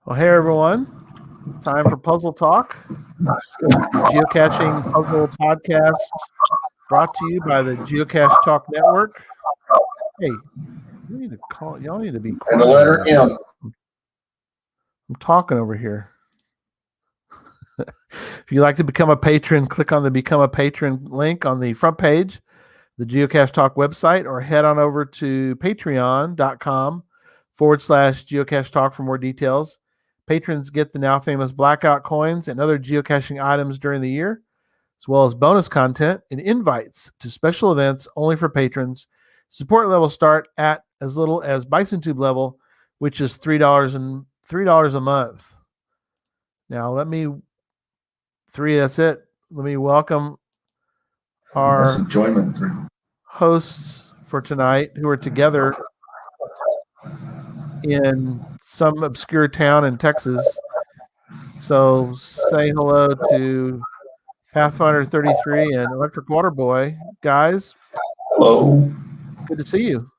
Well, hey everyone, time for Puzzle Talk, geocaching puzzle podcast brought to you by the Geocache Talk Network. Hey, you need to call. Y'all need to be quiet. And the letter M. I'm talking over here. If you'd like to become a patron, click on the Become a Patron link on the front page, the Geocache Talk website, or head on over to patreon.com/Geocache Talk for more details. Patrons get the now famous blackout coins and other geocaching items during the year, as well as bonus content and invites to special events only for patrons. Support levels start at as little as Bison Tube level, which is $3 a month. Now that's it. Let me welcome our enjoyment hosts for tonight who are together in some obscure town in Texas. So say hello to Pathfinder 33 and Electric Water Boy. Guys, hello. Good to see you.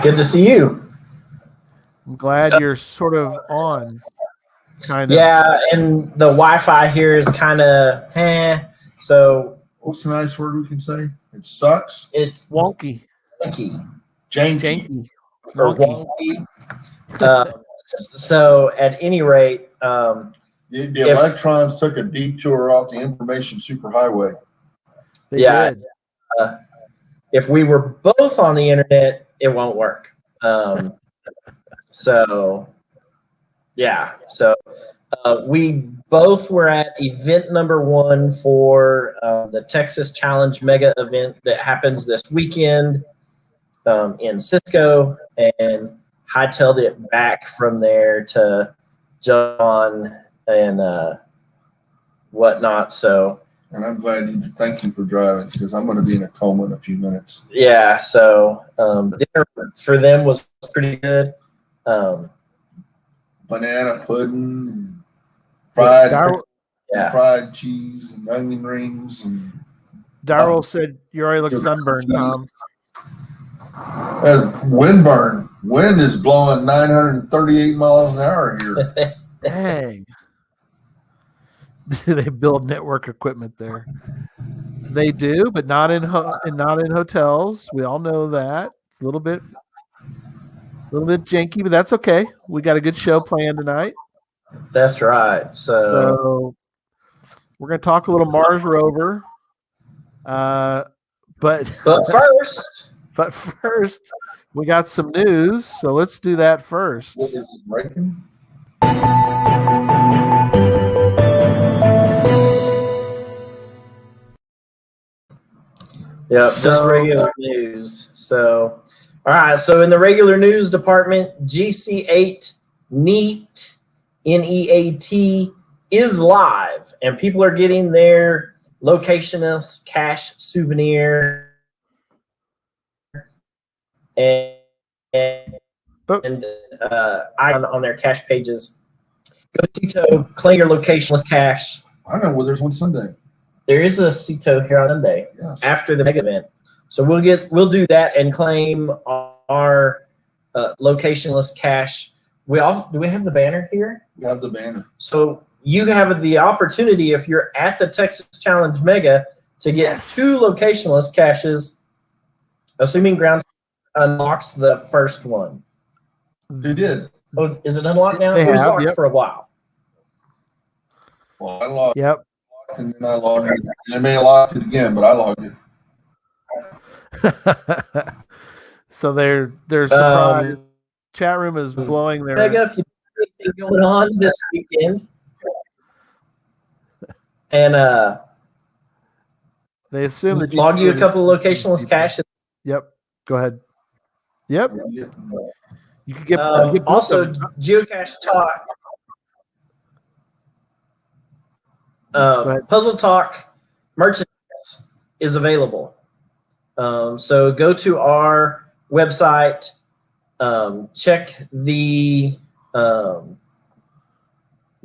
Good to see you. I'm glad you're sort of on. Kind of. Yeah, and the Wi-Fi here is kind of so what's a nice word we can say? It sucks. It's wonky. Janky. Or wonky. So at any rate, the electrons took a detour off the information superhighway. They did. If we were both on the internet, it won't work. So we both were at event number 1 for the Texas Challenge Mega event that happens this weekend in Cisco, and hightailed it back from there to jump on and whatnot. So, and I'm glad thank you for driving, because I'm going to be in a coma in a few minutes. Yeah, so dinner for them was pretty good. Banana pudding, fried cheese, and onion rings. And Darryl said you already look sunburned, Tom. Windburn. Wind is blowing 938 miles an hour here. Dang. They build network equipment there. They do, but not in hotels. We all know that. It's a little bit janky, but that's okay. We got a good show planned tonight. That's right. So we're going to talk a little Mars rover. But first, we got some news. So let's do that first. What is it breaking? Yeah, just regular news. So, all right. So in the regular news department, GC8 NEAT, NEAT is live, and people are getting their locationless cache souvenir and icon on their cache pages. Go to Cito, claim your locationless cache. I know where there's one Sunday. There is a Cito here on Sunday after the mega event, so we'll do that and claim our locationless cache. Do we have the banner here? We have the banner. So you have the opportunity, if you're at the Texas Challenge Mega, to get 2 locationless caches, assuming Ground unlocks the first one. They did. Oh, is it unlocked now? It was locked for a while. Well, I logged. Yep. And then I logged it. And I may lock it again, but I logged it. So they're surprised. Chat room is blowing their Mega. If you have anything going on this weekend, and They assume that log you a couple of locationless caches. Yep. Go ahead. Yep. You could get, you get both also of them. Geocache Talk. ahead. Puzzle Talk merchandise is available. So go to our website, check the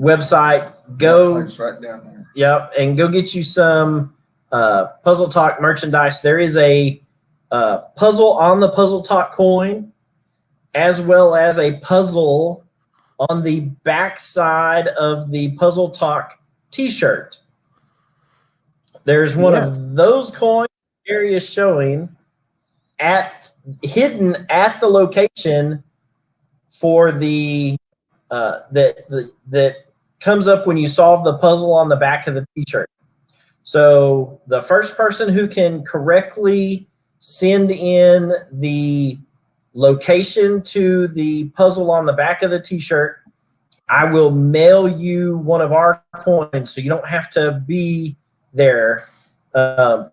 website, go It's right down there. Yep, and go get you some Puzzle Talk merchandise. There is a puzzle on the Puzzle Talk coin, as well as a puzzle on the back side of the Puzzle Talk T-shirt. There's one of those coin areas showing hidden at the location for the that comes up when you solve the puzzle on the back of the T-shirt. So the first person who can correctly send in the location to the puzzle on the back of the T-shirt, I will mail you one of our coins, so you don't have to be there. Oh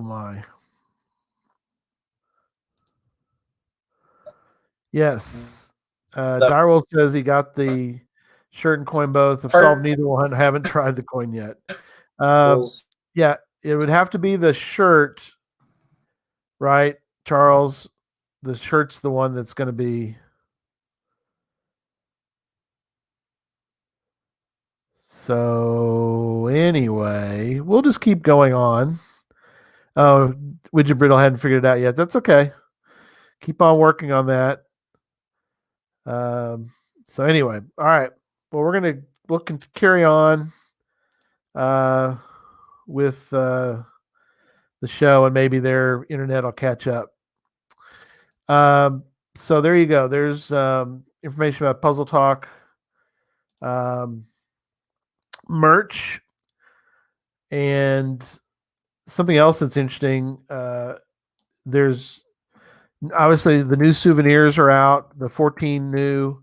my. Yes. Direwolf says he got the shirt and coin both. I've solved neither one. Haven't tried the coin yet. Yeah, it would have to be the shirt, right, Charles? The shirt's the one that's going to be. So anyway, we'll just keep going on. Oh, Widget Brittle hadn't figured it out yet. That's okay. Keep on working on that. So anyway, all right. Well, we'll carry on with the show, and maybe their internet will catch up. So there you go. There's information about Puzzle Talk merch, and something else that's interesting. There's obviously the new souvenirs are out. The 14 new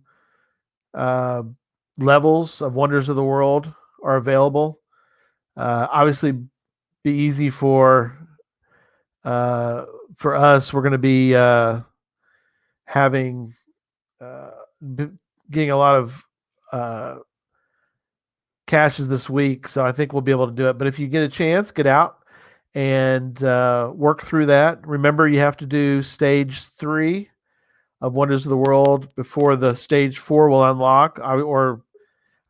levels of Wonders of the World are available. Obviously, be easy for us. We're going to be having getting a lot of caches this week, so I think we'll be able to do it. But if you get a chance, get out and work through that. Remember, you have to do stage 3 of Wonders of the World before the stage 4 will unlock, or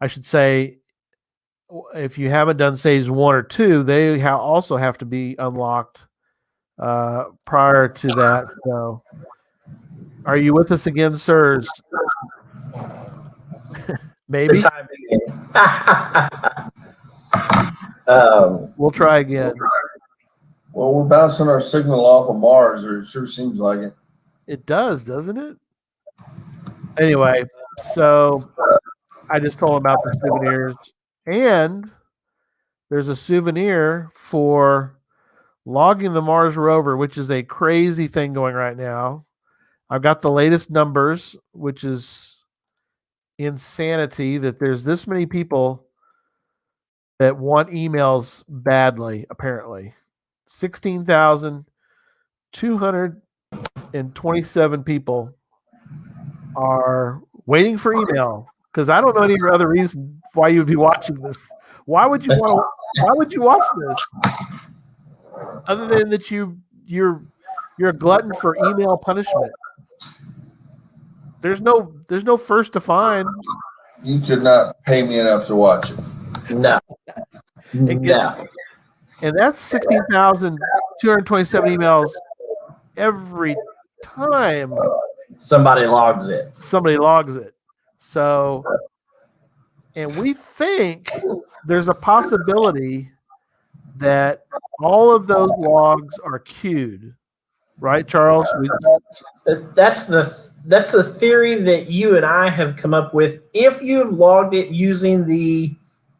I should say, if you haven't done stage 1 or 2, they also have to be unlocked prior to that. So, are you with us again, sirs? Maybe. We'll try again. Well, we're bouncing our signal off of Mars, or it sure seems like it. It does, doesn't it? Anyway, so I just told him about the souvenirs, and there's a souvenir for logging the Mars rover, which is a crazy thing going right now. I've got the latest numbers, which is insanity that there's this many people that want emails badly, apparently. 16,227 people are waiting for email, because I don't know any other reason why you would be watching this. Why would you watch this? Other than that you're a glutton for email punishment. There's no first to find. You could not pay me enough to watch it. No. And that's 16,227 emails every time somebody logs it. So, and we think there's a possibility that all of those logs are queued, right, Charles? That's the theory that you and I have come up with. If you've logged it using the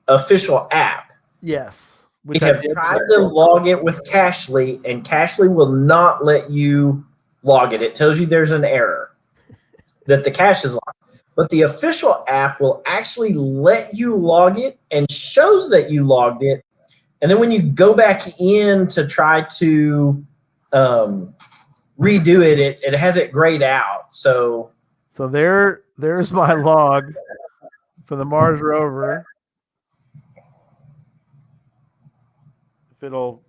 official app, yes. We have tried to log it with Cachly, and Cachly will not let you log it. It tells you there's an error, that the cache is locked. but the official app will actually let you log it and shows that you logged it. And then when you go back in to try to redo it, it has it grayed out. So there's my log for the Mars rover. If it'll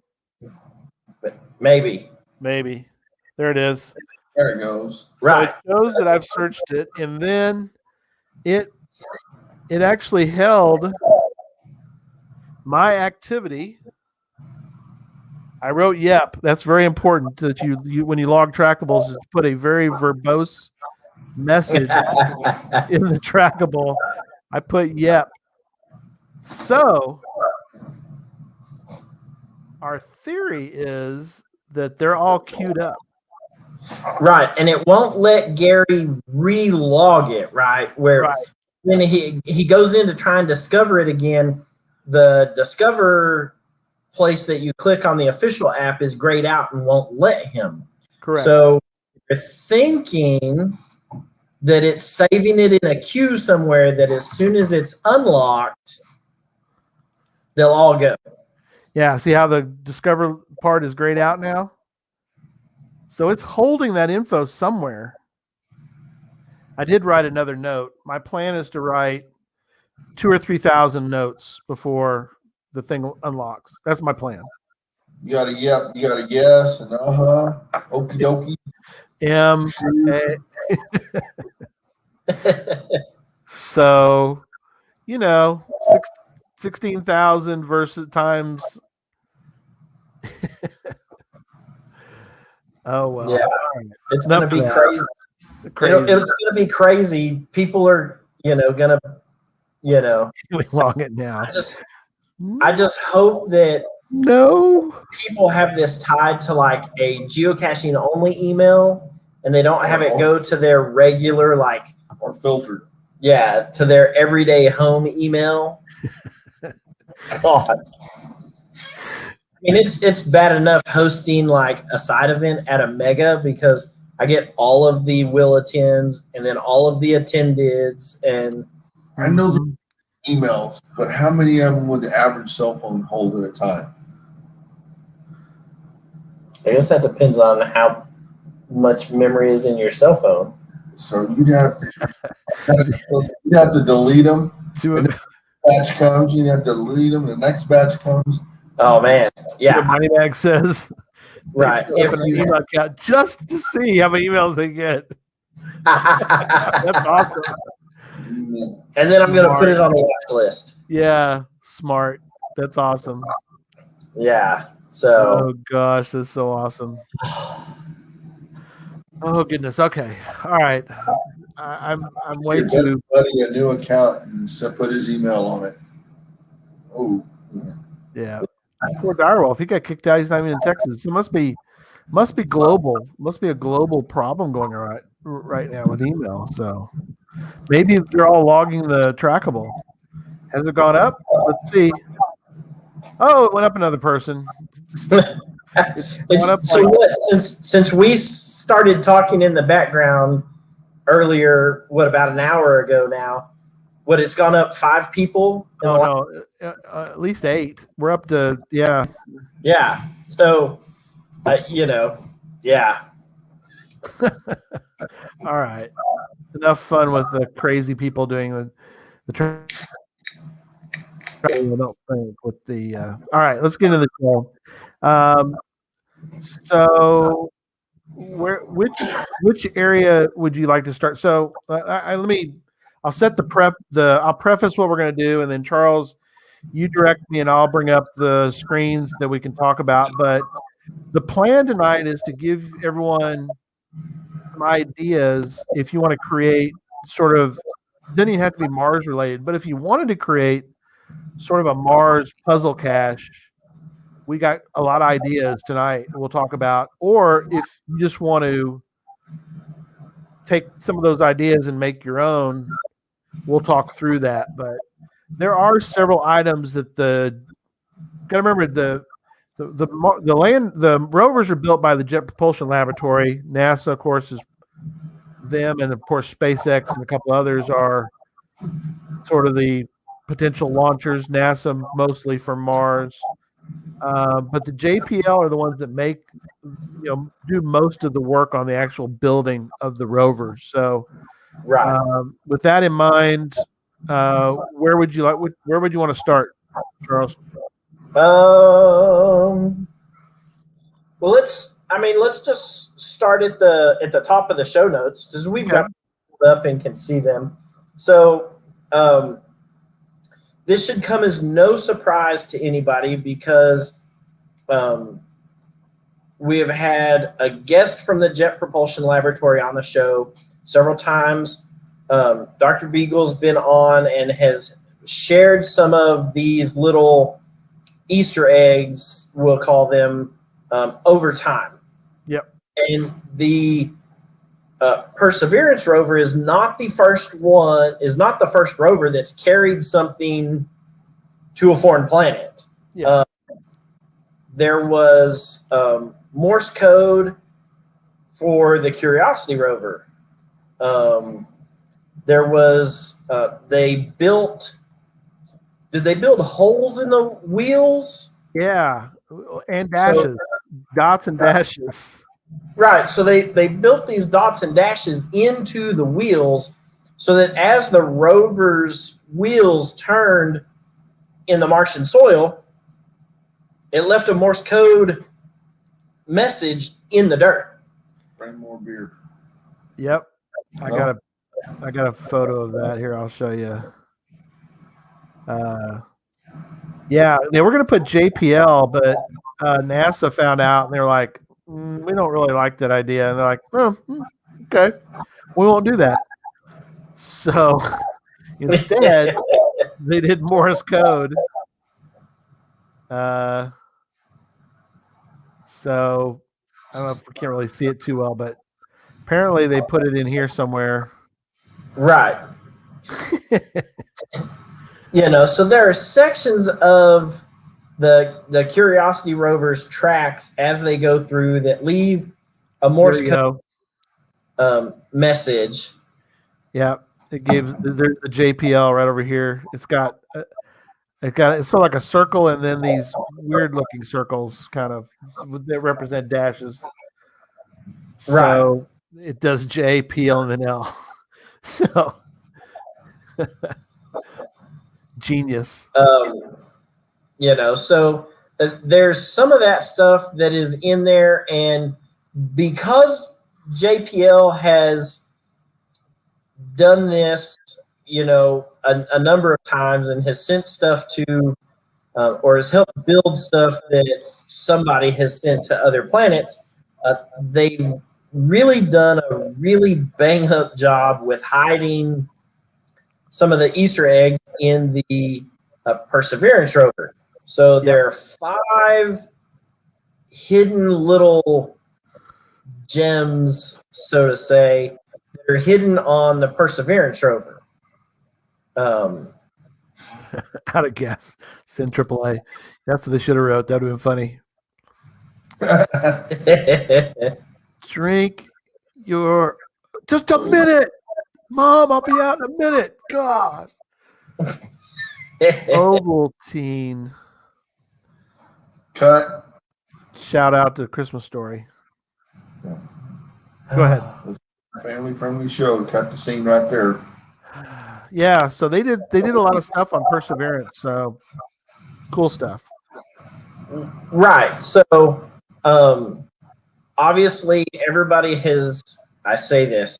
maybe. There it is. There it goes. Right. So it shows that I've searched it, and then it actually held my activity. I wrote yep. That's very important that you when you log trackables is to put a very verbose message in the trackable. I put yep. So our theory is that they're all queued up. Right. And it won't let Gary re-log it, right? Where when he goes in to try and discover it again, the discover place that you click on the official app is grayed out and won't let him. Correct. So you're thinking that it's saving it in a queue somewhere that as soon as it's unlocked, they'll all go. Yeah, see how the discover part is grayed out now? So it's holding that info somewhere. I did write another note. My plan is to write 2,000 or 3,000 notes before the thing unlocks. That's my plan. You got a yep, you got a yes, and okie dokie. So, 16,000 versus times. Oh well. Yeah, it's going to be crazy. It's going to be crazy. People are, going to, we log it now. I just hope that people have this tied to like a geocaching only email, and they don't have it go to their regular or filtered. Yeah, to their everyday home email. God. I mean, it's bad enough hosting like a side event at a mega because I get all of the will attends and then all of the attendeds, and I know the emails, but how many of them would the average cell phone hold at a time? I guess that depends on how much memory is in your cell phone. So you'd have to delete them. And the batch comes, you have to delete them. The next batch comes. Oh man, yeah. Moneybag says, right. If an email account just to see how many emails they get. That's awesome. And then I'm going to put it on the watch list. Yeah, smart. That's awesome. Yeah. So. Oh gosh, that's so awesome. Oh goodness. Okay. All right. I'm way too. Buddy a new account and put his email on it. Oh. Yeah. Poor Direwolf. He got kicked out. He's not even in Texas. It must be global. Must be a global problem going on right now with email. So maybe they're all logging the trackable. Has it gone up? Let's see. Oh, it went up another person. Since we started talking in the background earlier, about an hour ago now, it's gone up 5 people? At least 8. We're up to, yeah. Yeah. So, yeah. All right. Enough fun with the crazy people doing the I don't think with the all right, let's get into the show. So which area would you like to start? So I'll set the prep. I'll preface what we're going to do, and then Charles, you direct me, and I'll bring up the screens that we can talk about. But the plan tonight is to give everyone some ideas. If you want to create sort of, doesn't even have to be Mars related, but if you wanted to create sort of a Mars puzzle cache, we got a lot of ideas tonight we'll talk about. Or if you just want to take some of those ideas and make your own, we'll talk through that. But there are several items that gotta remember the rovers are built by the Jet Propulsion Laboratory. NASA, of course, is them and of course SpaceX and a couple others are sort of the potential launchers. NASA mostly for Mars, but the JPL are the ones that do most of the work on the actual building of the rovers. So, Right. with that in mind, where would you want to start, Charles? Well, let's just start at the top of the show notes because we've got them up and can see them. So this should come as no surprise to anybody because we have had a guest from the Jet Propulsion Laboratory on the show several times. Dr. Beagle's been on and has shared some of these little Easter eggs, we'll call them, over time. Yep. And the Perseverance rover is not the first rover that's carried something to a foreign planet. Yeah. There was Morse code for the Curiosity rover. There was did they build holes in the wheels? Yeah, and dashes, dots and dashes. Right. So they built these dots and dashes into the wheels so that as the rover's wheels turned in the Martian soil, it left a Morse code message in the dirt. Bring more beer. Yep. I got a photo of that here. I'll show you. Yeah, they were going to put JPL, but NASA found out and they're like, we don't really like that idea. And they're like, okay, we won't do that. So instead, they did Morse code. So I don't know if we can't really see it too well, but apparently they put it in here somewhere. Right. So there are sections of the Curiosity rover's tracks as they go through that leave a Morse code message. Yeah, there's the JPL right over here. It's sort of like a circle and then these weird looking circles kind of that represent dashes. So it does JPL and then L. So genius. So there's some of that stuff that is in there, and because JPL has done this, a number of times and has sent stuff to, or has helped build stuff that somebody has sent to other planets, they've really done a really bang up job with hiding some of the Easter eggs in the Perseverance rover. So there are 5 hidden little gems, so to say, that are hidden on the Perseverance rover. Out of guess. Send AAA. That's what they should have wrote. That would have been funny. Drink your... Just a minute! Mom, I'll be out in a minute. God. Ovaltine. Cut. Shout out to Christmas Story. Go ahead. Family friendly show. Cut the scene right there. Yeah, so they did a lot of stuff on Perseverance. So cool stuff. Right. So obviously everybody has, I say this,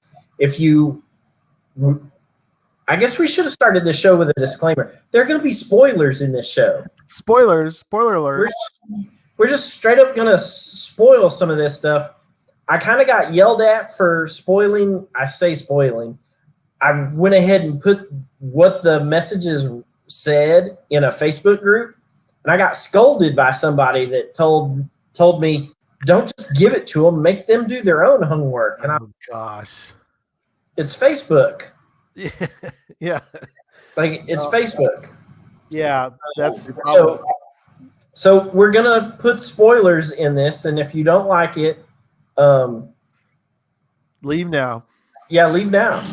I guess we should have started the show with a disclaimer. There are going to be spoilers in this show. Spoilers. Spoiler alert. We're just straight up going to spoil some of this stuff. I kind of got yelled at for spoiling. I say spoiling. I went ahead and put what the messages said in a Facebook group, and I got scolded by somebody that told me, don't just give it to them. Make them do their own homework. And gosh. It's Facebook. Yeah. Like, it's Facebook. Yeah, that's the problem. So we're going to put spoilers in this, and if you don't like it, leave now. Yeah, leave down.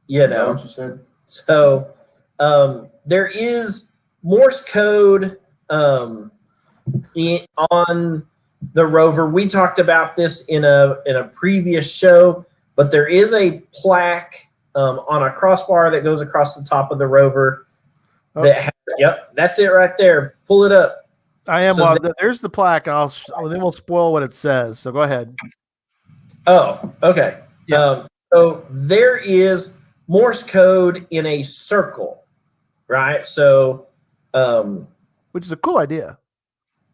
You Is that know, what you said? so there is Morse code on the Rover. We talked about this in a previous show, but there is a plaque on a crossbar that goes across the top of the Rover. Yep, that's it right there. Pull it up. I am. So Well, there's the plaque, and then we'll spoil what it says. So go ahead. Oh, okay. Yeah. So there is Morse code in a circle, right? So, Which is a cool idea.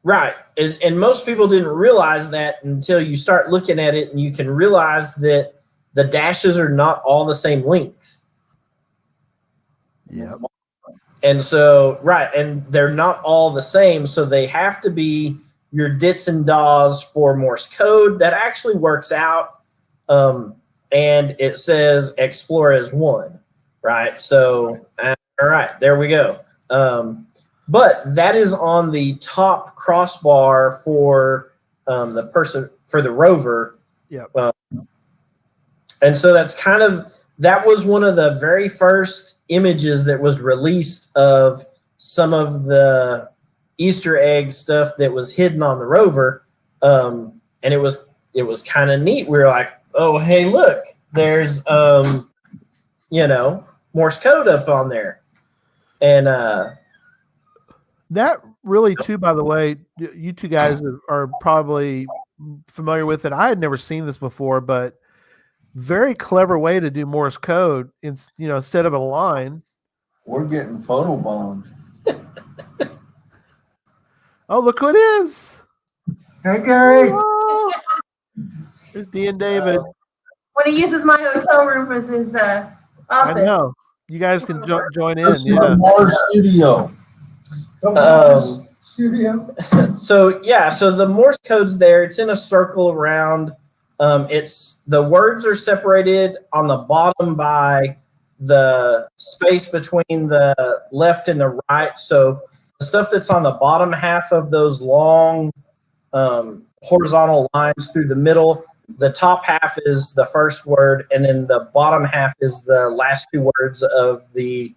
right. And most people didn't realize that until you start looking at it and you can realize that the dashes are not all the same length. Yep. And so, right. And they're not all the same. So they have to be your dits and dahs for Morse code. That actually works out. And it says explore as one, right? So, all right, there we go. But that is on the top crossbar for the person for the Rover. Yep. And so that was one of the very first images that was released of some of the Easter egg stuff that was hidden on the Rover. And it was kind of neat. We were like, oh, hey, look, there's Morse code up on there. And that really too, by the way, you two guys are probably familiar with it. I had never seen this before, but very clever way to do Morse code instead of a line. We're getting photobombed. Oh, look who it is. Hey, Gary. Oh, there's D and David. When he uses my hotel room as his office. I know. You guys can join in. This is a Mars studio. Studio. So the Morse code's there. It's in a circle around. It's the words are separated on the bottom by the space between the left and the right. So the stuff that's on the bottom half of those long horizontal lines through the middle, the top half is the first word, and then the bottom half is the last two words of the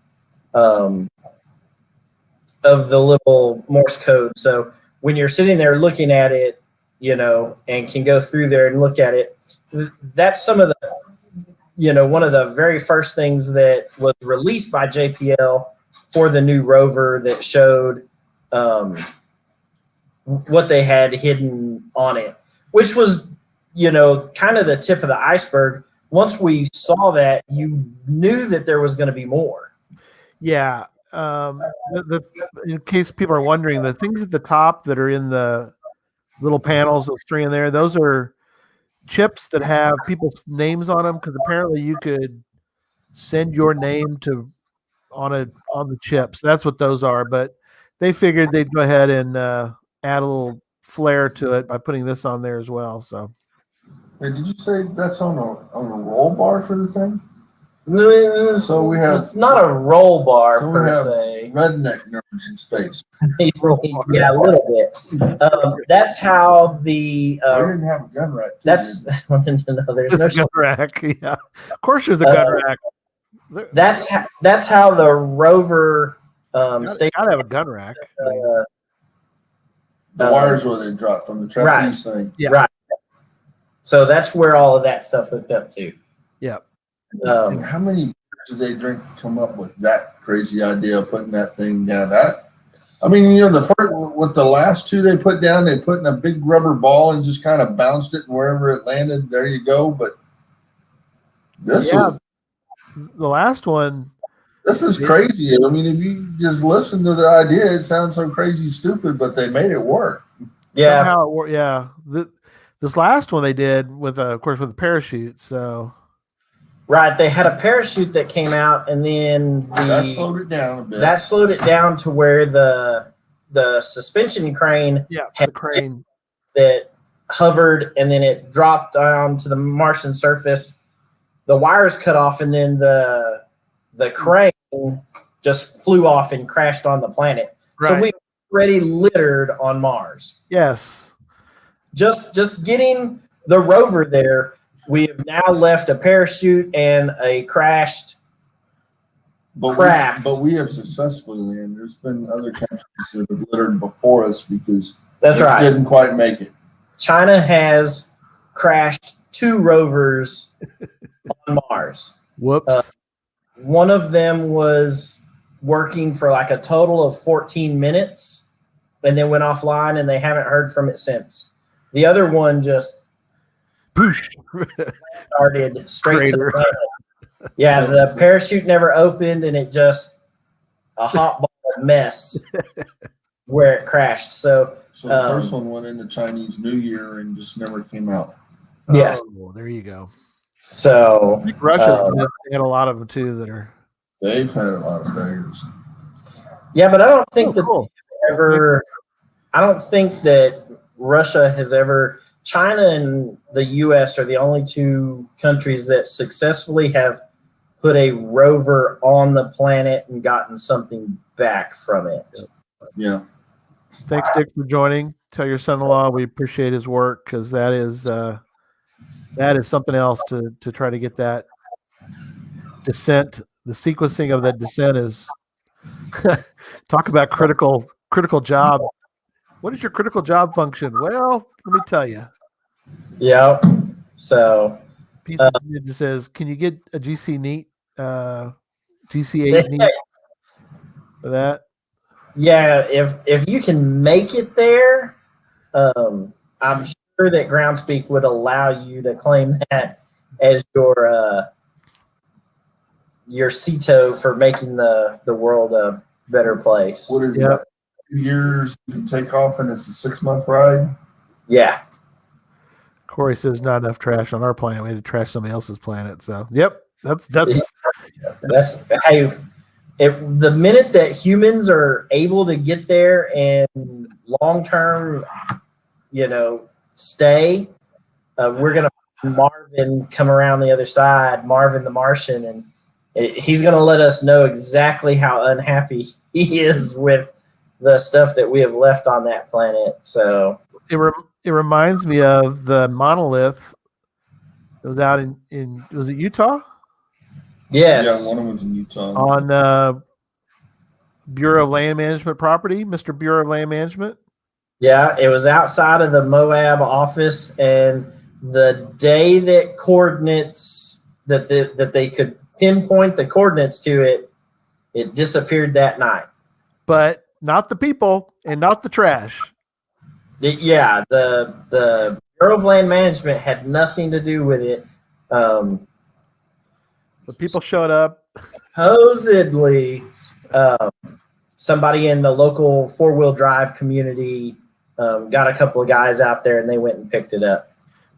little Morse code. So when you're sitting there looking at it, and can go through there and look at it, that's some of the, one of the very first things that was released by JPL for the new Rover that showed what they had hidden on it, which was, kind of the tip of the iceberg. Once we saw that, you knew that there was going to be more. Yeah. In case people are wondering, the things at the top that are in the little panels, those three in there, those are chips that have people's names on them, because apparently you could send your name on the chips. That's what those are. But they figured they'd go ahead and add a little flair to it by putting this on there as well. So, hey, did you say that's on a roll bar for the thing? So we have. It's not a roll bar so per we have se. Redneck nerds in space. Yeah, a little bit. That's how the. We didn't have a gun rack. That's there's there's no a gun rack. Yeah, of course there's a gun rack. That's how the Rover Gotta have a gun rack. The wires where they drop from the trapeze thing. Yeah. Right. So that's where all of that stuff hooked up to. Yeah. And how many beers did they drink to come up with that crazy idea of putting that thing down? With the last two they put down, they put in a big rubber ball and just kind of bounced it, and wherever it landed, there you go. But this was the last one. This is crazy. If you just listen to the idea, it sounds so crazy stupid, but they made it work. Yeah. Somehow it worked. Yeah. This last one they did with, of course, with a parachute. So. Right, they had a parachute that came out, and then that slowed it down a bit. That slowed it down to where the suspension crane had the crane that hovered, and then it dropped down to the Martian surface. The wires cut off, and then the crane just flew off and crashed on the planet. Right. So we already littered on Mars. Yes. Just getting the rover there We have now left a parachute and a crashed craft. But we have successfully landed. There's been other countries that have littered before us because That's they right. didn't quite make it. China has crashed 2 rovers on Mars. Whoops. One of them was working for like a total of 14 minutes and then went offline, and they haven't heard from it since. The other one just started straight to the planet. Yeah, the parachute never opened, and it just a hot ball of mess where it crashed. So So the first one went into Chinese New Year and just never came out. yes. Oh, there you go. So I think Russia had a lot of them too that are. They've had a lot of failures. yeah, but I don't think that cool. ever. I don't think that Russia has ever. China and the U.S. are the only 2 countries that successfully have put a rover on the planet and gotten something back from it. Yeah. Thanks, Dick, for joining. Tell your son-in-law we appreciate his work because that is something else to try to get that descent. The sequencing of that descent is talk about critical job. What is your critical job function? Well, let me tell you. Yeah. So Pizza Ninja says, "Can you get a GC neat, GC8 neat for that?" yeah, if you can make it there, I'm sure that Groundspeak would allow you to claim that as your CETO for making the world a better place. What is it? About 2 years you can take off, and it's a 6-month ride. Yeah. Corey says not enough trash on our planet. We had to trash somebody else's planet. So, yep, that's hey. The minute that humans are able to get there and long-term, stay, we're going to Marvin come around the other side, Marvin the Martian, and he's going to let us know exactly how unhappy he is with the stuff that we have left on that planet. So it reminds me of the monolith that was out in was it Utah? Yes. Yeah, one of them was in Utah. On Bureau of Land Management property, Mr. Bureau of Land Management. Yeah, it was outside of the Moab office, and the day that coordinates that they could pinpoint the coordinates to it, it disappeared that night. But not the people and not the trash. The Bureau of Land Management had nothing to do with it. The people showed up. Supposedly, somebody in the local 4-wheel drive community got a couple of guys out there, and they went and picked it up.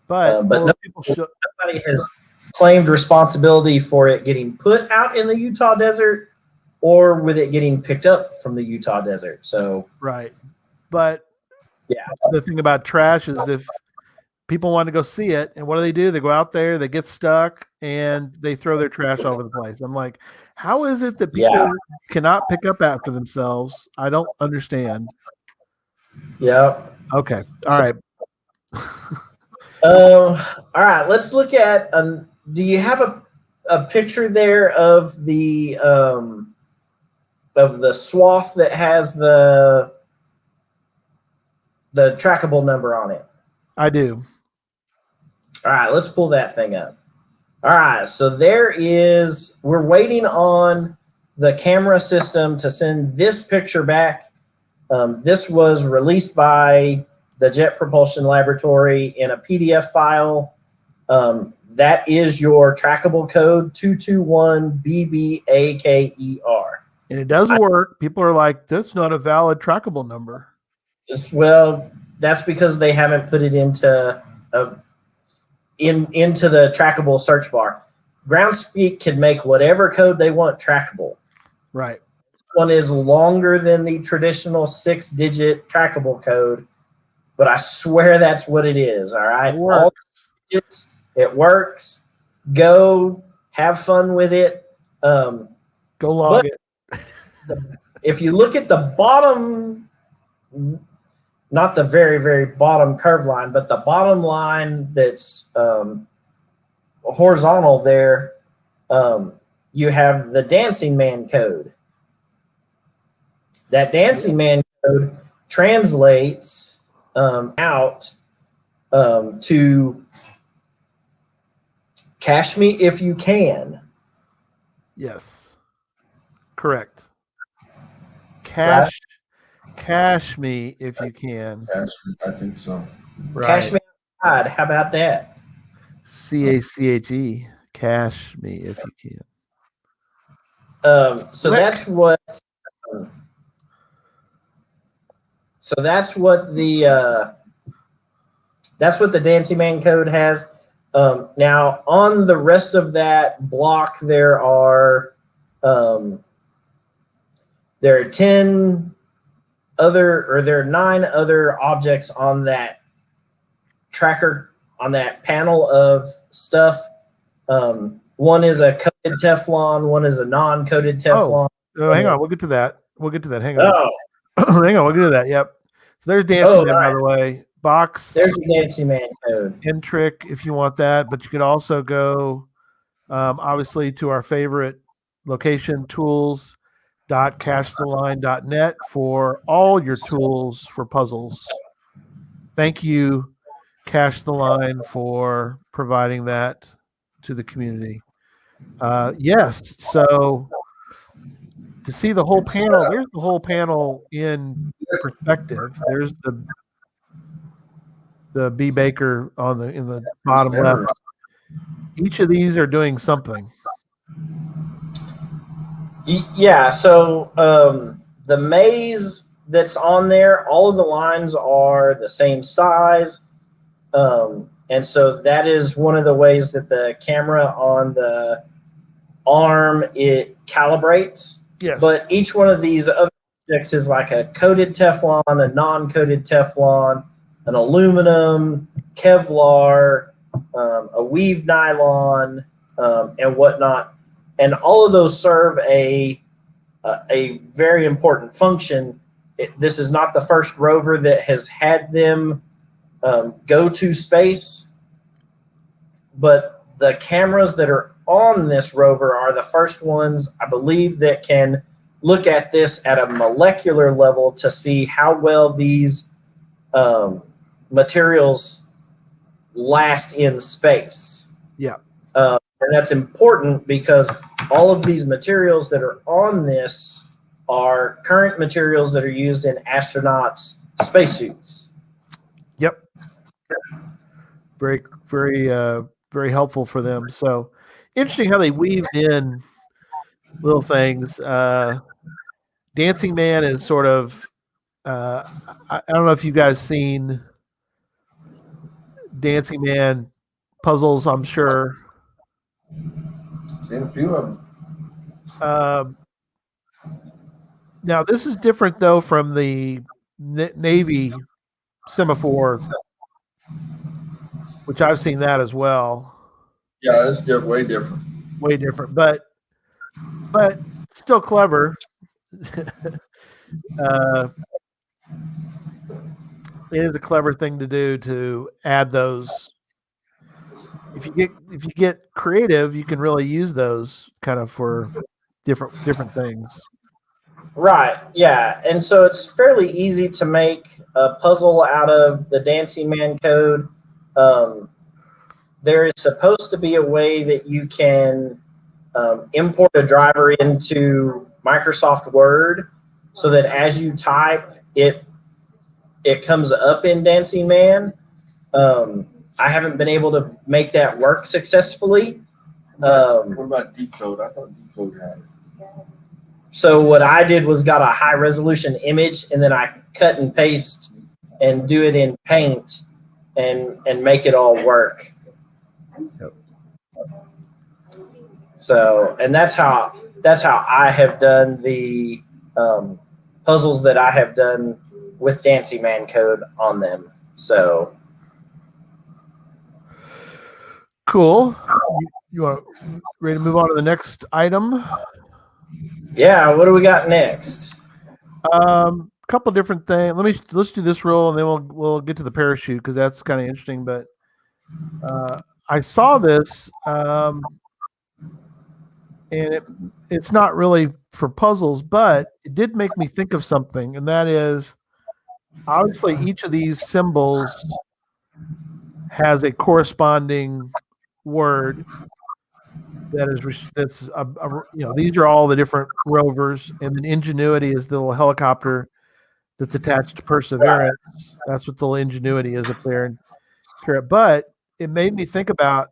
But nobody has claimed responsibility for it getting put out in the Utah desert or with it getting picked up from the Utah desert. So right. But yeah, the thing about trash is if people want to go see it, and what do? They go out there, they get stuck, and they throw their trash all over the place. I'm like, how is it that people cannot pick up after themselves? I don't understand. Yeah. Okay. All right. All right. Let's look at. Do you have a picture there of the swath that has the trackable number on it? I do. All right. Let's pull that thing up. All right. So we're waiting on the camera system to send this picture back. This was released by the Jet Propulsion Laboratory in a PDF file. That is your trackable code 221BBAKER. And it does work. People are like, that's not a valid trackable number. Well, that's because they haven't put it into the trackable search bar. Groundspeak can make whatever code they want trackable. Right. One is longer than the traditional 6-digit trackable code, but I swear that's what it is. All right. It works. Go have fun with it. Go log it. If you look at the bottom, not the very, very bottom curve line, but the bottom line that's horizontal there, you have the Dancing Man code. That Dancing Man code translates out to cash me if you can. Yes. Correct. Right? Cash me if you can. I think so. Right. Cash me outside. How about that? CACHE. Cash me if you can. So that's what. So that's what the Dancing Man code has. Now on the rest of that block, there are 10 other, or there are 9 other objects on that tracker, on that panel of stuff. One is a coated Teflon, one is a non-coated Teflon. Oh, hang on. We'll get to that. Hang on. Oh, Hang on. We'll get to that. Yep. So there's Dancing Man, by nice. the way. Box. There's the Dancing Man code. And trick if you want that, but you could also go obviously to our favorite location, tools.cashtheline.net, for all your tools for puzzles. Thank you, Cash the Line, for providing that to the community. Yes, so to see the whole panel, there's the whole panel in perspective. There's the B Baker in the bottom left. Each of these are doing something. Yeah, so the maze that's on there, all of the lines are the same size. And so that is one of the ways that the camera on the arm, it calibrates. Yes. But each one of these other objects is like a coated Teflon, a non-coated Teflon, an aluminum, Kevlar, a weave nylon, and whatnot. And all of those serve a very important function. This is not the first rover that has had them go to space, but the cameras that are on this rover are the first ones, I believe, that can look at this at a molecular level to see how well these materials last in space. Yeah. And that's important because all of these materials that are on this are current materials that are used in astronauts' spacesuits. Yep. Very, very, very helpful for them. So interesting how they weaved in little things. Dancing Man is sort of, I don't know if you guys seen Dancing Man puzzles, I'm sure. Seen a few of them. Now, this is different, though, from the Navy semaphore, which I've seen that as well. Yeah, it's way different. Way different, but still clever. It is a clever thing to do, to add those. If you get creative, you can really use those kind of for different things. Right, yeah. And so it's fairly easy to make a puzzle out of the Dancing Man code. There is supposed to be a way that you can import a driver into Microsoft Word so that as you type, it comes up in Dancing Man. I haven't been able to make that work successfully. What about Decode? I thought Decode had it. So what I did was got a high resolution image, and then I cut and paste and do it in Paint and make it all work. Yep. So, and that's how I have done the puzzles that I have done with Dancing Man code on them. So cool. You want ready to move on to the next item? yeah, what do we got next? Couple different things. Let's do this roll, and then we'll get to the parachute because that's kind of interesting. But I saw this, and it's not really for puzzles, but it did make me think of something, and that is obviously each of these symbols has a corresponding word that's these are all the different rovers, and then Ingenuity is the little helicopter that's attached to Perseverance. That's what the little Ingenuity is up there. But it made me think about,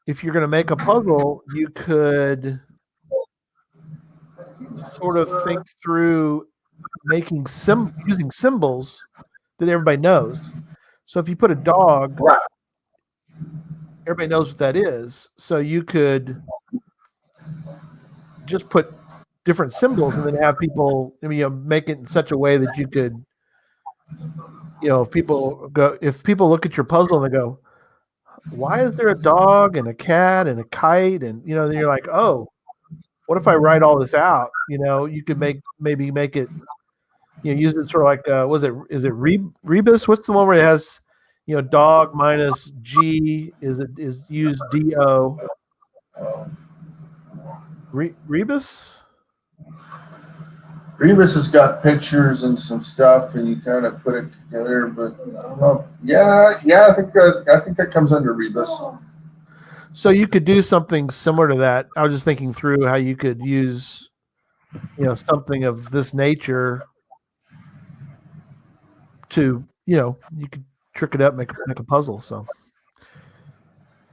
if you're going to make a puzzle, you could sort of think through using symbols that everybody knows. So if you put a dog, Right. everybody knows what that is. So you could just put different symbols and then have people, make it in such a way that you could, if people look at your puzzle and they go, why is there a dog and a cat and a kite? And, then you're like, oh, what if I write all this out? You could maybe make it, use it sort of like, is it Rebus? What's the one where it has, dog minus G is used DO? Rebus? Rebus has got pictures and some stuff, and you kind of put it together. But yeah, I think that comes under Rebus. So you could do something similar to that. I was just thinking through how you could use, something of this nature to, you could trick it up, make a puzzle. So,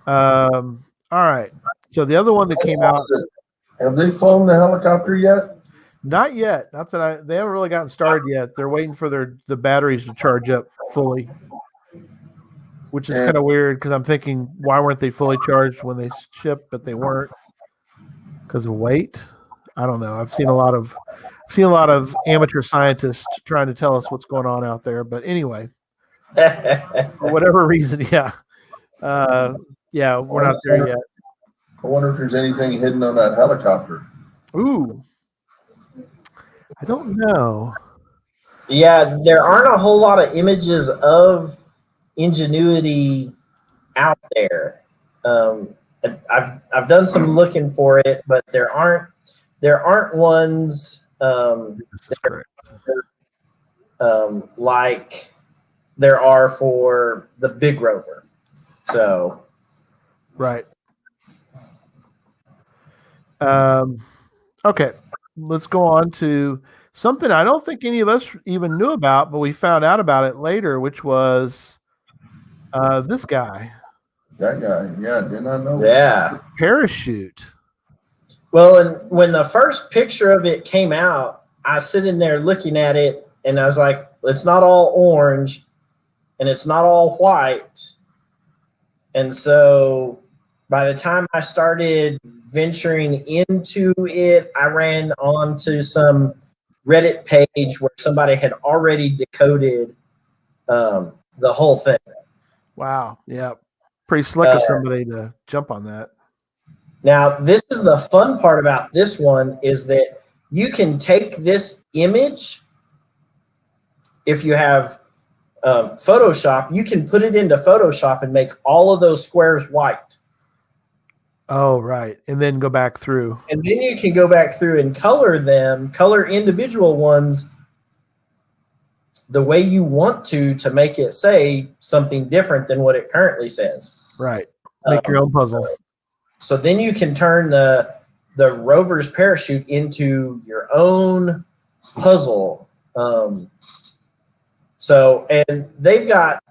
all right. So the other one that came out. Have they flown the helicopter yet? Not yet. They haven't really gotten started yet. They're waiting for the batteries to charge up fully, which is kind of weird because I'm thinking, why weren't they fully charged when they shipped? But they weren't because of weight. I don't know. I've seen a lot of amateur scientists trying to tell us what's going on out there. But anyway, for whatever reason, we're not there yet. I wonder if there's anything hidden on that helicopter. Ooh. I don't know. Yeah, there aren't a whole lot of images of Ingenuity out there. I've done some looking for it, but there aren't ones like there are for the big rover. So right. Okay. Let's go on to something I don't think any of us even knew about, but we found out about it later, which was this guy. That guy, yeah, did not know. Yeah. Parachute. Well, and when the first picture of it came out, I was sitting there looking at it, and I was like, it's not all orange, and it's not all white. And so by the time I started venturing into it, I ran onto some Reddit page where somebody had already decoded the whole thing. Wow. Yeah. Pretty slick of somebody to jump on that. Now, this is the fun part about this one, is that you can take this image, if you have Photoshop, you can put it into Photoshop and make all of those squares white. Oh, right. And then go back through. And then you can go back through and color individual ones the way you want to make it say something different than what it currently says. Right. Make your own puzzle. So then you can turn the rover's parachute into your own puzzle. And they've got,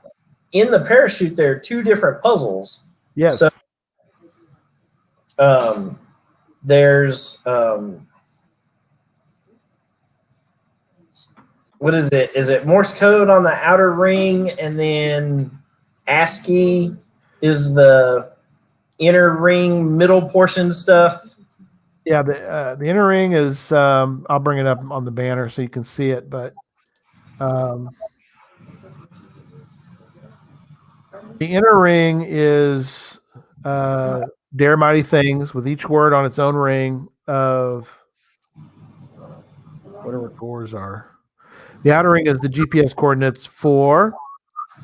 in the parachute, there are two different puzzles. Yes. So, there's what is it? Is it Morse code on the outer ring, and then ASCII is the inner ring, middle portion stuff? Yeah, the inner ring is, I'll bring it up on the banner so you can see it, but the inner ring is Dare Mighty Things, with each word on its own ring of whatever cores are. The outer ring is the GPS coordinates for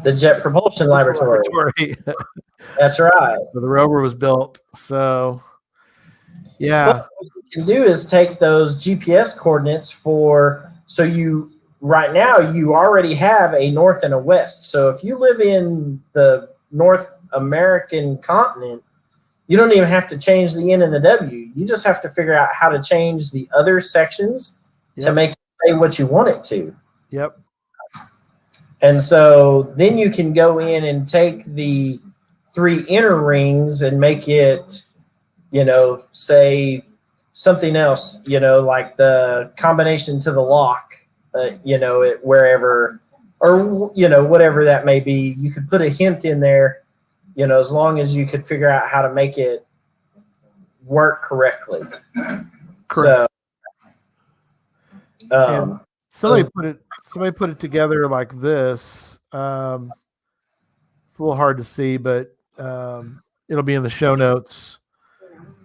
The Jet Propulsion Laboratory. That's right. So the Rover was built. So, yeah. What you can do is take those GPS coordinates so you right now you already have a north and a west. So if you live in the North American continent, you don't even have to change the N and the W. You just have to figure out how to change the other sections to make it say what you want it to. Yep. And so then you can go in and take the 3 inner rings and make it, say something else, like the combination to the lock, wherever, or, whatever that may be. You could put a hint in there, as long as you could figure out how to make it work correctly. Correct. So, somebody put it together like this. It's a little hard to see, but it'll be in the show notes.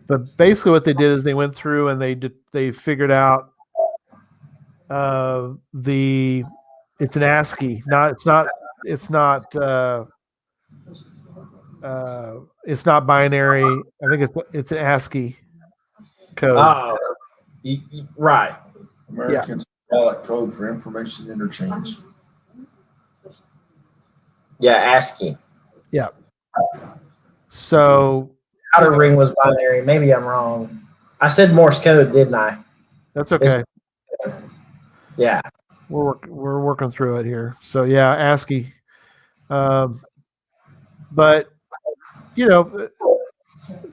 But basically, what they did is they went through and they figured out it's an ASCII. It's not binary. I think it's an ASCII code. Right. American symbolic code for information interchange. Yeah, ASCII. Yeah. So outer ring was binary. Maybe I'm wrong. I said Morse code, didn't I? That's okay. Yeah. We're working through it here. So yeah, ASCII. But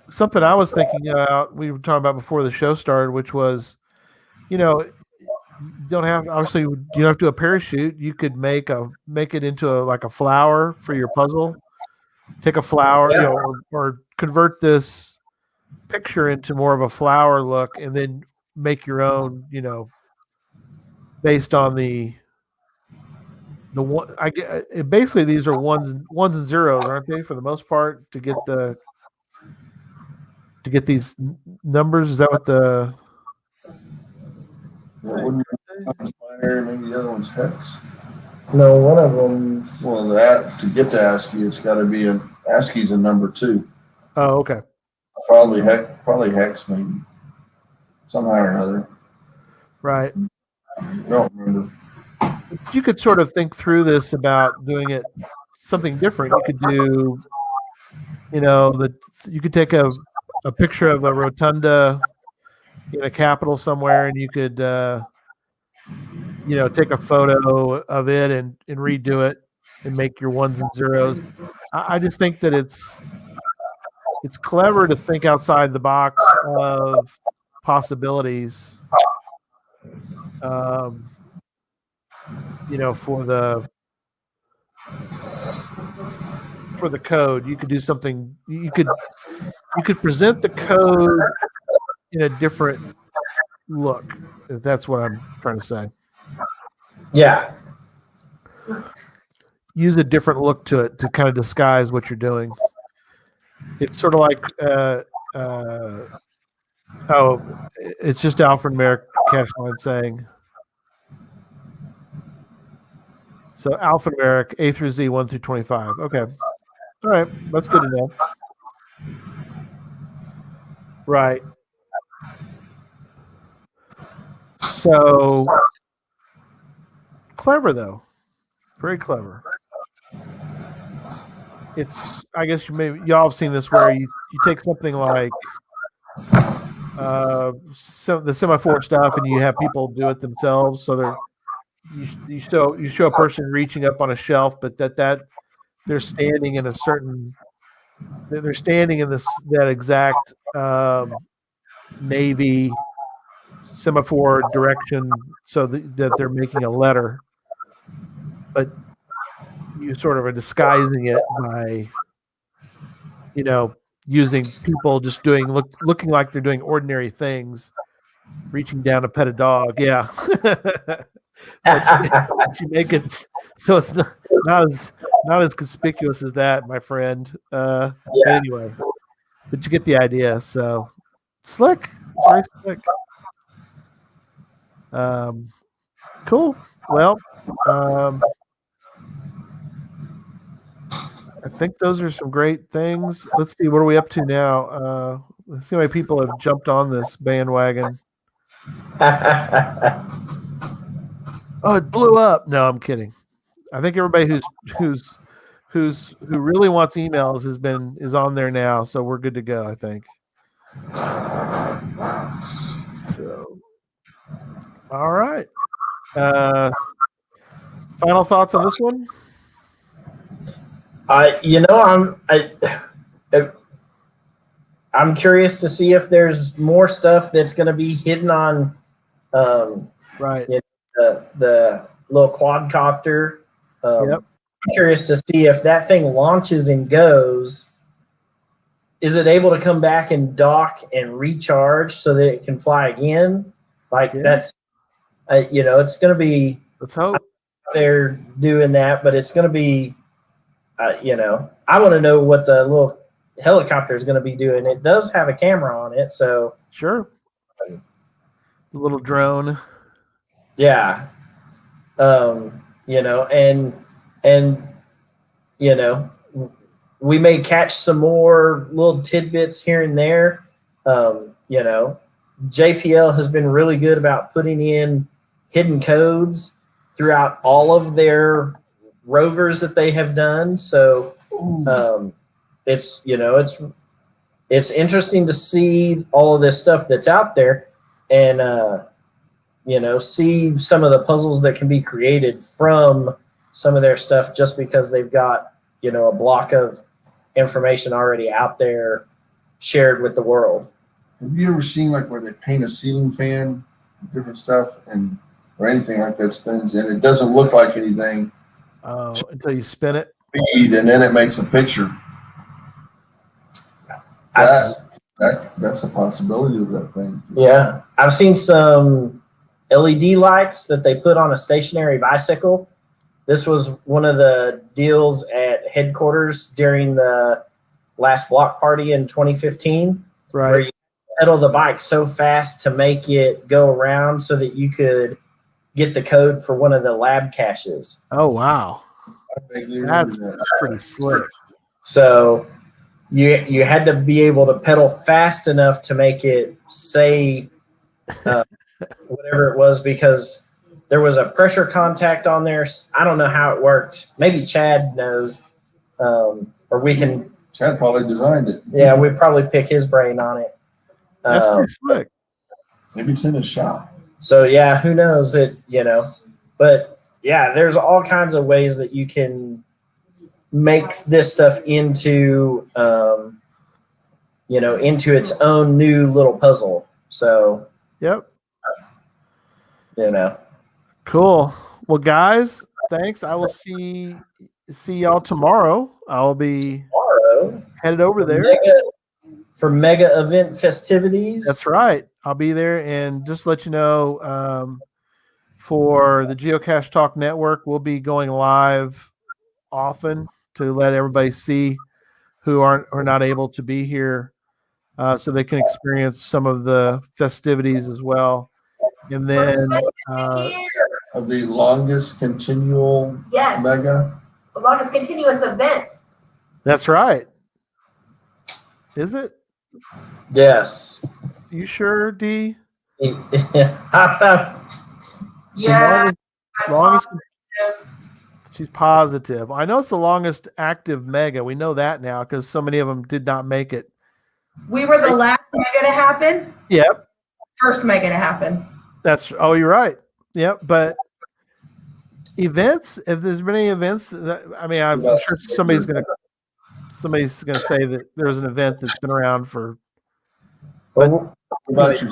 something I was thinking about, we were talking about before the show started, which was, you don't have you don't have to do a parachute. You could make it into like a flower for your puzzle. Take a flower, or convert this picture into more of a flower look, and then make your own, based on the one. Basically these are ones and zeros, aren't they, for the most part, to get these numbers? Is that what the? Wouldn't binary, maybe the other one's hex. No, one of them. Well, to get to ASCII, it's got to be ASCII's a number 2. Oh, okay. Probably hex, maybe somehow or another. Right. I don't remember. You could sort of think through this about doing it something different. You could do, you could take a picture of a rotunda in a capital somewhere, and you could, take a photo of it and redo it and make your ones and zeros. I just think that it's clever to think outside the box of possibilities. For the code, you could do something. You could present the code in a different look, if that's what I'm trying to say. Yeah. Use a different look to it to kind of disguise what you're doing. It's sort of like it's just Alfred Merrick Cashline saying. So alphanumeric A through Z 1 through 25. Okay. All right. That's good to know. Right. So clever, though. Very clever. I guess y'all have seen this where you take something like the semaphore stuff and you have people do it themselves. So you show a person reaching up on a shelf, but that they're standing in that exact navy semaphore direction, so that they're making a letter, but you sort of are disguising it by using people just looking like they're doing ordinary things, reaching down to pet a dog. Yeah. but you make it so it's not as conspicuous as that, my friend. But anyway, but you get the idea. So slick. It's very slick. Cool. Well, I think those are some great things. Let's see, what are we up to now? Let's see how many people have jumped on this bandwagon. Oh, it blew up. No, I'm kidding. I think everybody who really wants emails is on there now, so we're good to go, I think. So, all right. Final thoughts on this one? I'm curious to see if there's more stuff that's going to be hidden on Right. The little quadcopter. Yep. I'm curious to see if that thing launches and goes. Is it able to come back and dock and recharge so that it can fly again? That's, it's going to be. Let's hope they're doing that, but it's going to be, I want to know what the little helicopter is going to be doing. It does have a camera on it, so sure. The little drone. Yeah. We may catch some more little tidbits here and there. JPL has been really good about putting in hidden codes throughout all of their rovers that they have done. So it's interesting to see all of this stuff that's out there and see some of the puzzles that can be created from some of their stuff just because they've got, a block of information already out there shared with the world. Have you ever seen where they paint a ceiling fan, different stuff, or anything like that spins, and it doesn't look like anything? Oh, until you spin it. And then it makes a picture. That's a possibility with that thing. Yeah. I've seen some LED lights that they put on a stationary bicycle. This was one of the deals at headquarters during the last block party in 2015. Right. Where you pedal the bike so fast to make it go around so that you could get the code for one of the lab caches. Oh, wow. That's pretty slick. So you had to be able to pedal fast enough to make it say whatever it was, because there was a pressure contact on there. I don't know how it worked. Maybe Chad knows, or we can. Chad probably designed it. Yeah, we'd probably pick his brain on it. That's pretty slick. Maybe it's in his shop. So yeah, who knows it? But yeah, there's all kinds of ways that you can make this stuff into, into its own new little puzzle. So. Yep. Cool. Well, guys, thanks. I will see y'all tomorrow. I'll be headed over there for mega event festivities. That's right. I'll be there, and just let you know, for the Geocache Talk Network, we'll be going live often to let everybody see who are not able to be here, so they can experience some of the festivities as well. And then of the longest continual mega. The longest continuous event. That's right. Is it? Yes. You sure, D? Yeah. Longest. She's positive. I know it's the longest active mega. We know that now because so many of them did not make it. We were the last mega to happen. Yep. First mega to happen. You're right. Yep. But events, if there's been any events, I'm sure somebody's gonna say that there's an event that's been around for. But we can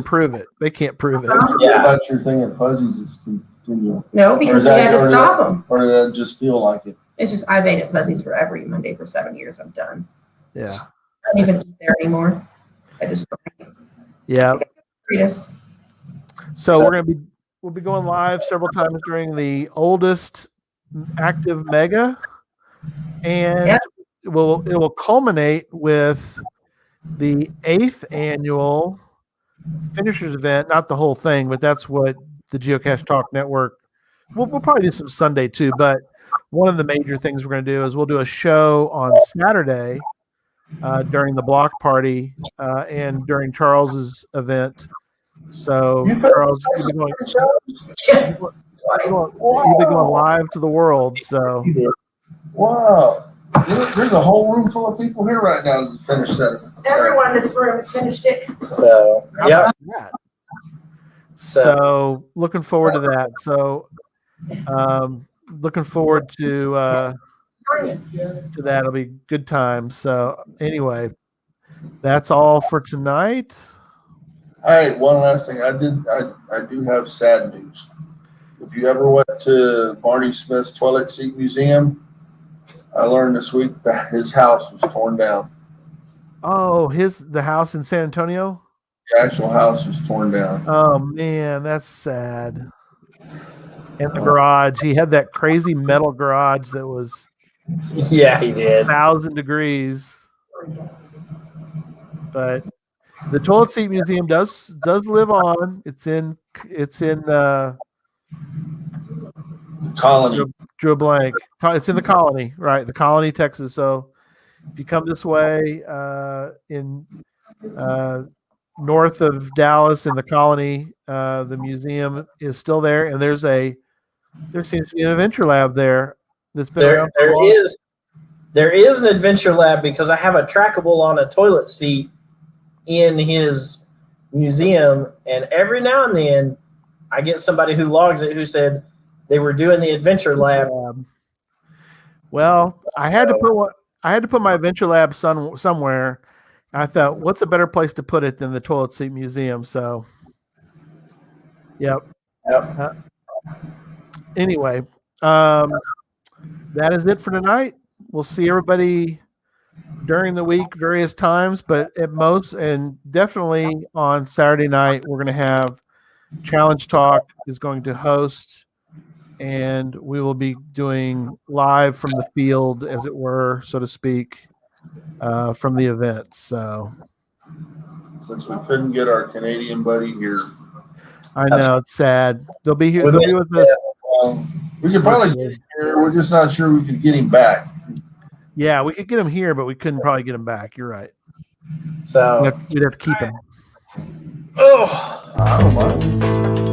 prove it. They can't prove it. What about your thing at Fuzzies is continual? No, because we had to stop them. Or did that just feel like it? It's just I've ate at Fuzzies for every Monday for 7 years. I'm done. Yeah. I don't even eat there anymore. I just So we'll be going live several times during the oldest active mega, and it will culminate with the 8th annual finishers event. Not the whole thing, but that's what the Geocache Talk Network. We'll probably do some Sunday too, but one of the major things we're going to do is we'll do a show on Saturday during the block party and during Charles's event. So You felt Charles, the you'll be going, Yeah. you'll be going live to the world. So Wow. There's a whole room full of people here right now that's finished that. Everyone in this room has finished it. So, how yeah. about that? So looking forward to that. So looking forward to that. It'll be good times. So anyway, that's all for tonight. Hey, one last thing. I do have sad news. If you ever went to Barney Smith's Toilet Seat Museum, I learned this week that his house was torn down. Oh, the house in San Antonio? The actual house was torn down. Oh man, that's sad. And the garage. He had that crazy metal garage that was Yeah, he did. 1,000 degrees. But the Toilet Seat Museum does live on. It's in Colony. drew a blank. It's in the Colony, right? The Colony, Texas. So if you come this way in north of Dallas in the Colony, the museum is still there, and there seems to be an adventure lab there that's been around for a while. There is an adventure lab because I have a trackable on a toilet seat in his museum, and every now and then I get somebody who logs it who said they were doing the adventure lab. Well, I had to put my adventure lab somewhere. I thought, what's a better place to put it than the Toilet Seat Museum? So, yep. Anyway, that is it for tonight. We'll see everybody during the week, various times, but at most and definitely on Saturday night, we're going to have Challenge Talk is going to host, and we will be doing live from the field, as it were, so to speak, from the event. So, Since we couldn't get our Canadian buddy here, I know it's sad. They'll be here. They'll be with us. We could probably get him here. We're just not sure we could get him back. Yeah, we could get him here, but we couldn't probably get him back. You're right. So We'd have to keep him. oh, I don't mind.